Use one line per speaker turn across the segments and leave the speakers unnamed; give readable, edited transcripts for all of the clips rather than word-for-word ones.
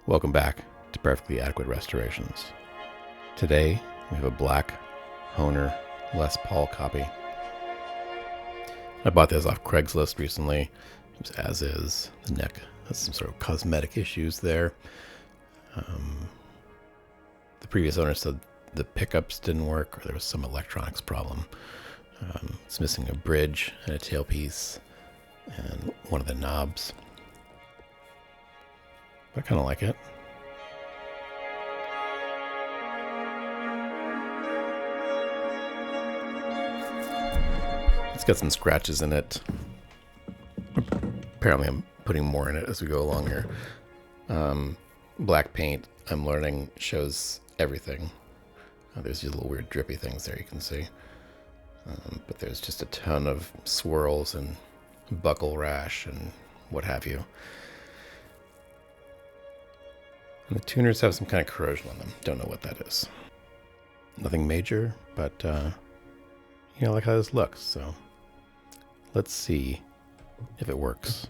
Welcome back to Perfectly Adequate Restorations. Today we have a black Hohner Les Paul copy. I bought this off Craigslist recently. It was as is. The neck has some sort of cosmetic issues there. The previous owner said the pickups didn't work or there was some electronics problem. It's missing a bridge and a tailpiece and one of the knobs. I kind of like it. It's got some scratches in it. Apparently I'm putting more in it as we go along here. Black paint, I'm learning, shows everything. There's these little weird drippy things there you can see. But there's just a ton of swirls and buckle rash and what have you. And the tuners have some kind of corrosion on them. Don't know what that is. Nothing major, but I like how this looks, so let's see if it works.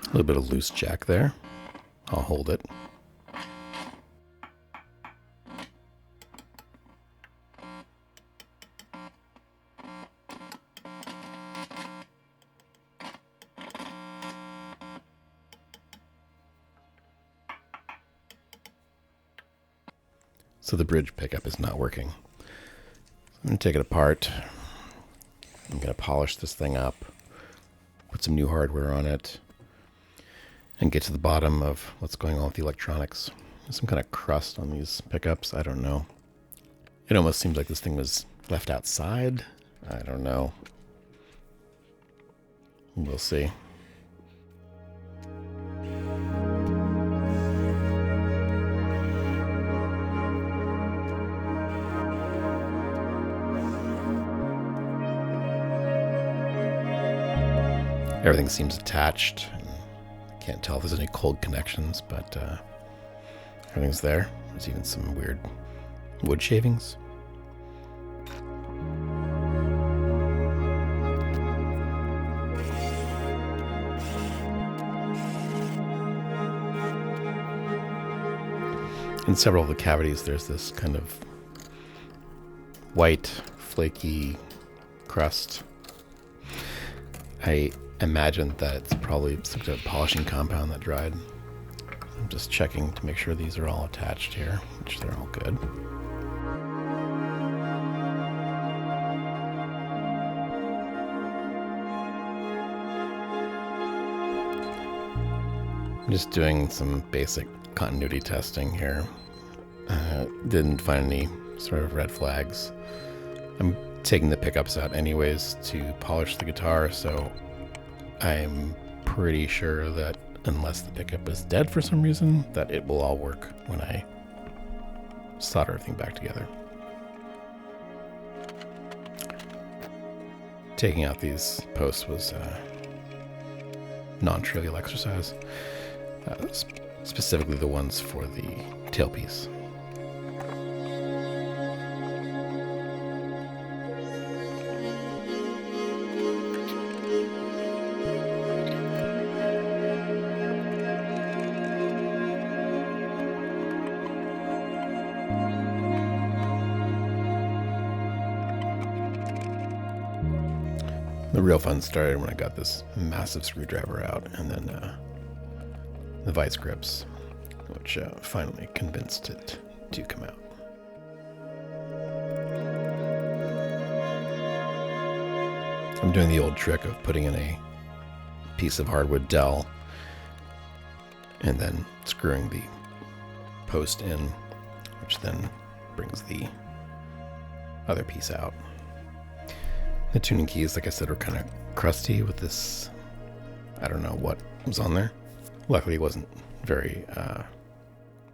A little bit of loose jack there. I'll hold it. So the bridge pickup is not working. I'm going to take it apart. I'm going to polish this thing up, put some new hardware on it, and get to the bottom of what's going on with the electronics. There's some kind of crust on these pickups. I don't know. It almost seems like this thing was left outside. I don't know. We'll see. Everything seems attached. Can't tell if there's any cold connections, but everything's there. There's even some weird wood shavings. In several of the cavities, there's this kind of white, flaky crust. I imagine that it's probably some kind of polishing compound that dried. I'm just checking to make sure these are all attached here, which they're all good. I'm just doing some basic continuity testing here. Didn't find any sort of red flags. I'm taking the pickups out anyways to polish the guitar, so I'm pretty sure that unless the pickup is dead for some reason, that it will all work when I solder everything back together. Taking out these posts was a non-trivial exercise, specifically the ones for the tailpiece. The real fun started when I got this massive screwdriver out and then the vice grips, which finally convinced it to come out. I'm doing the old trick of putting in a piece of hardwood dowel and then screwing the post in, which then brings the other piece out. The tuning keys, like I said, are kind of crusty with this, I don't know what was on there. Luckily it wasn't very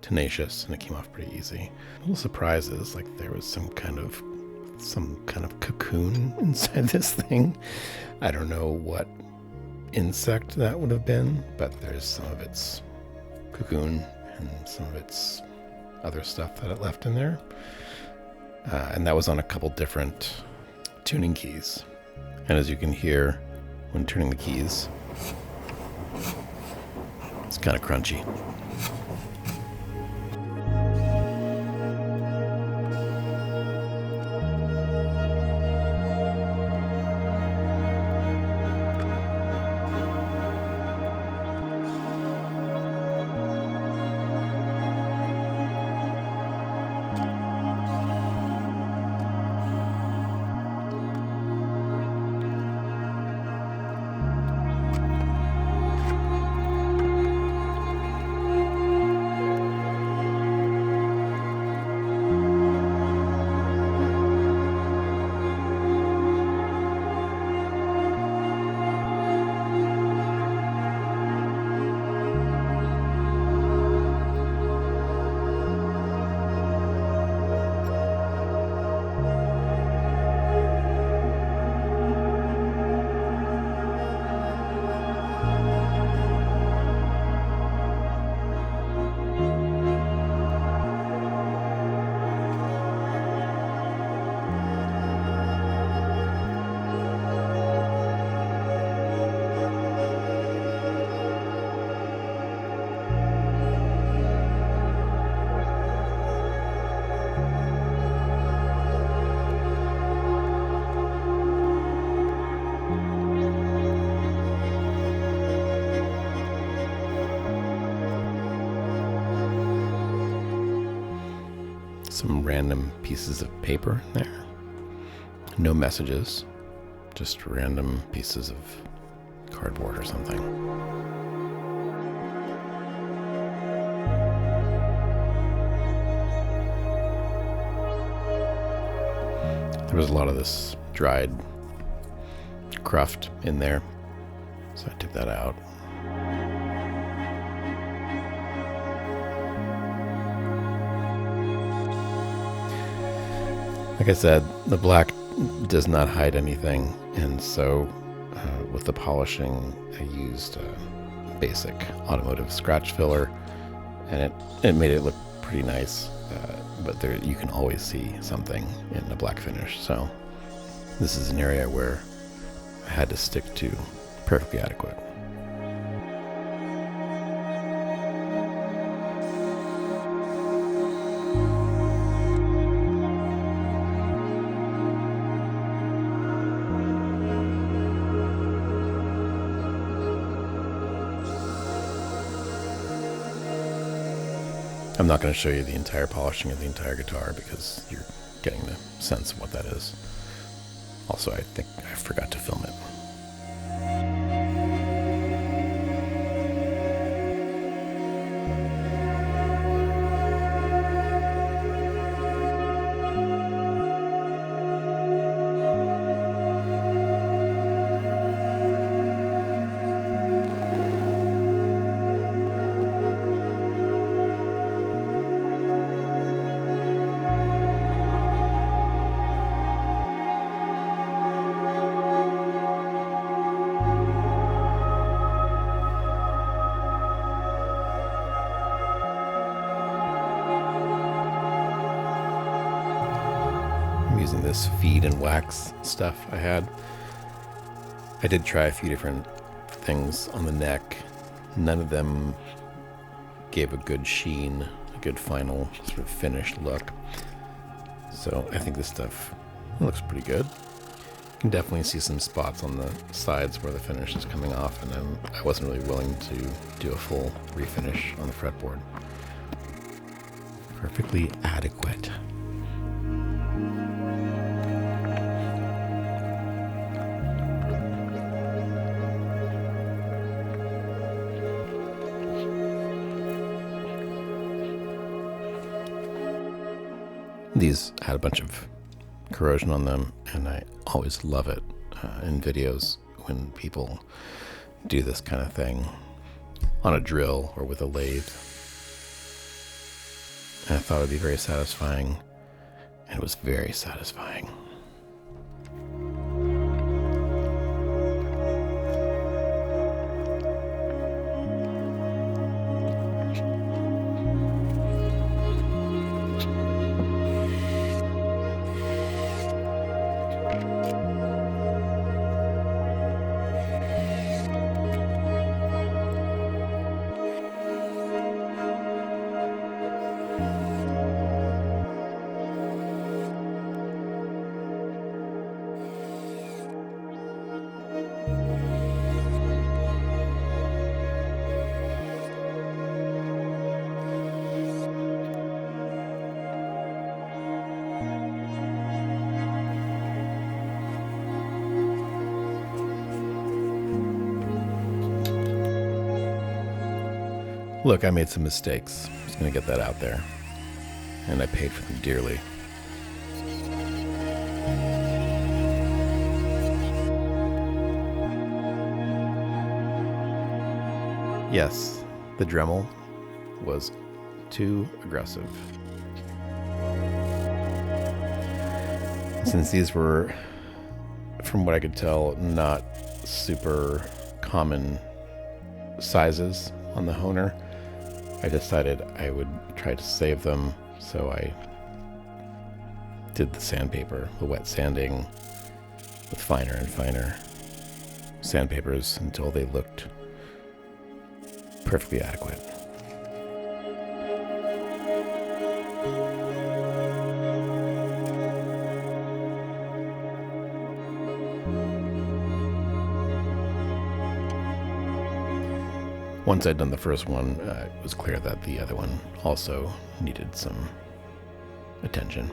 tenacious, and it came off pretty easy. Little surprises, like there was some kind of cocoon inside this thing. I don't know what insect that would have been, but there's some of its cocoon and some of its other stuff that it left in there. And that was on a couple different tuning keys. And as you can hear when turning the keys, it's kind of crunchy. Some random pieces of paper in there. No messages, just random pieces of cardboard or something. There was a lot of this dried cruft in there, so I took that out. Like I said, the black does not hide anything, and so with the polishing, I used a basic automotive scratch filler, and it made it look pretty nice, but there you can always see something in the black finish, so this is an area where I had to stick to perfectly adequate. I'm not going to show you the entire polishing of the entire guitar because you're getting the sense of what that is. Also, I think I forgot to film it. Using this feed and wax stuff I had. I did try a few different things on the neck. None of them gave a good sheen, a good final sort of finished look. So I think this stuff looks pretty good. You can definitely see some spots on the sides where the finish is coming off, and I wasn't really willing to do a full refinish on the fretboard. Perfectly adequate. These had a bunch of corrosion on them, and I always love it in videos when people do this kind of thing. on a drill or with a lathe. And I thought it would be very satisfying, and it was very satisfying. Look, I made some mistakes. I'm just going to get that out there. And I paid for them dearly. Yes, the Dremel was too aggressive. Since these were, from what I could tell, not super common sizes on the Hohner, I decided I would try to save them, so I did the sandpaper, the wet sanding with finer and finer sandpapers until they looked perfectly adequate. Once I'd done the first one, it was clear that the other one also needed some attention.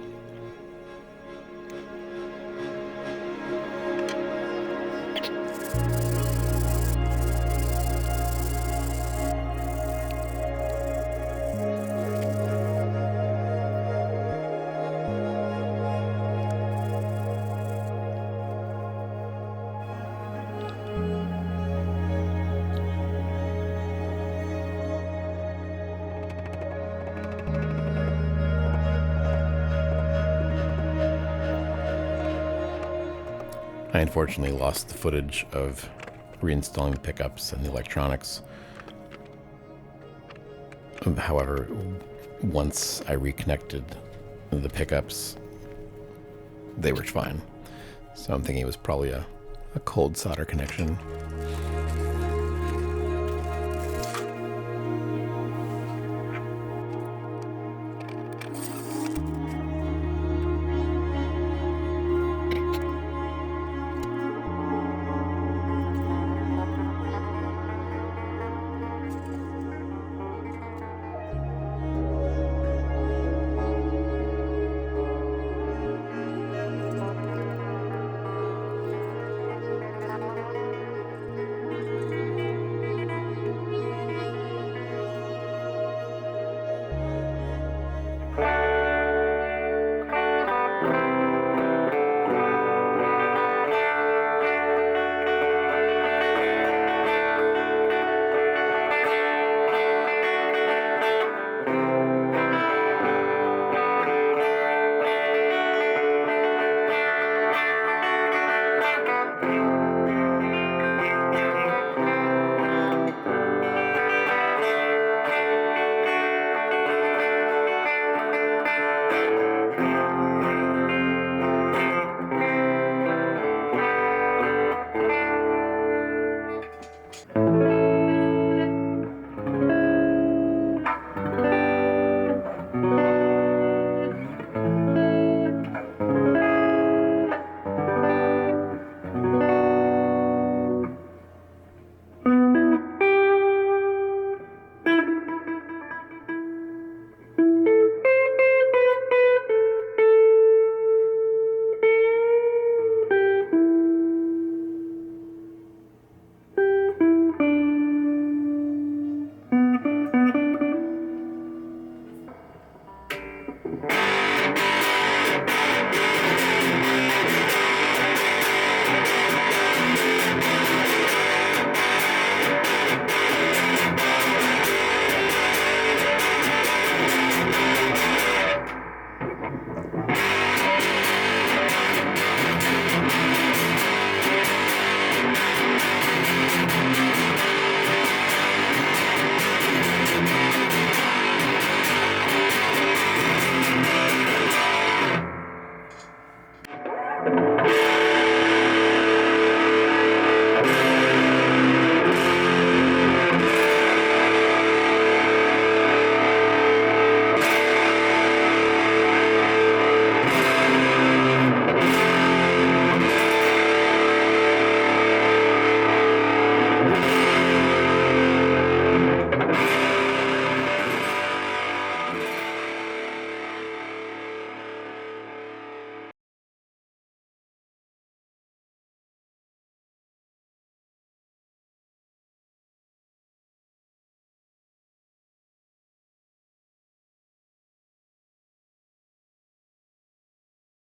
I unfortunately lost the footage of reinstalling the pickups and the electronics. However, once I reconnected the pickups, they were fine. So I'm thinking it was probably a cold solder connection.